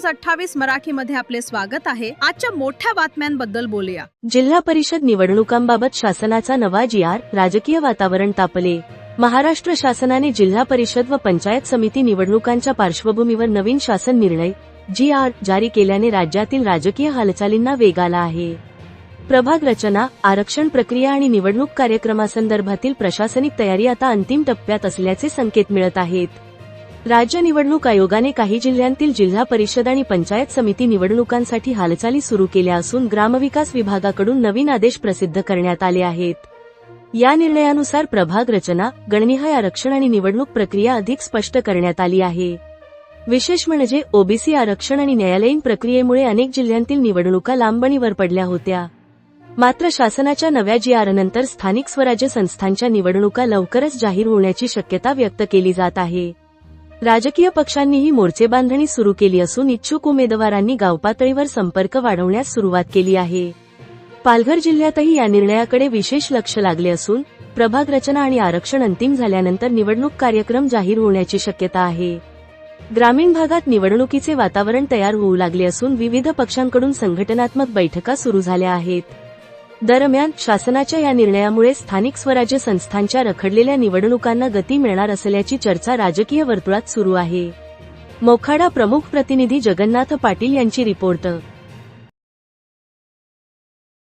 28 मराठीमध्ये आपले स्वागत आहे। आजच्या मोठ्या बातम्यांबद्दल बोलूया। जिल्हा परिषद निवडणुकांबाबत शासनाचा नवा जी.आर. राजकीय वातावरण तापले। महाराष्ट्र शासनाने जिल्हा परिषद व पंचायत समिती निवडणुकांच्या पार्श्वभूमीवर नवीन शासन निर्णय जी.आर. जारी केल्याने राज्यातील राजकीय हालचालींना वेग आला आहे। प्रभाग रचना, आरक्षण प्रक्रिया आणि निवडणूक कार्यक्रमासंदर्भातील प्रशासनिक तयारी आता अंतिम टप्प्यात असल्याचे संकेत मिळत आहेत। राज्य निवडणूक आयोगाने काही जिल्ह्यांतील जिल्हा परिषद आणि पंचायत समिती निवडणुकांसाठी हालचाली सुरू केल्या असून ग्रामविकास विभागाकडून नवीन आदेश प्रसिद्ध करण्यात आले आहेत। या निर्णयानुसार प्रभाग रचना, गणनिहाय आरक्षण आणि निवडणूक प्रक्रिया अधिक स्पष्ट करण्यात आली आहे। विशेष म्हणजे ओबीसी आरक्षण आणि न्यायालयीन प्रक्रियेमुळे अनेक जिल्ह्यांतील निवडणुका लांबणीवर पडल्या होत्या। मात्र शासनाच्या नव्या जी.आर.नंतर स्थानिक स्वराज्य संस्थांच्या निवडणुका लवकरच जाहीर होण्याची शक्यता व्यक्त केली जात आहे। राजकीय पक्षांनीही मोर्चेबांधणी सुरू केली असून इच्छुक उमेदवारांनी गावपातळीवर संपर्क वाढवण्यास सुरुवात केली आहे। पालघर जिल्ह्यातही या निर्णयाकडे विशेष लक्ष लागले असून प्रभाग रचना आणि आरक्षण अंतिम झाल्यानंतर निवडणूक कार्यक्रम जाहीर होण्याची शक्यता आहे। ग्रामीण भागात निवडणुकीचे वातावरण तयार होऊ लागले असून विविध पक्षांकडून संघटनात्मक बैठका सुरू झाल्या आहेत। दरम्यान शासनाच्या या निर्णयामुळे स्थानिक स्वराज्य संस्थांच्या रखडलेल्या निवडणुकांना गती मिळणार असल्याची चर्चा राजकीय वर्तुळात सुरू आहे। मोखाडा प्रमुख प्रतिनिधी जगन्नाथ पाटील यांची रिपोर्ट।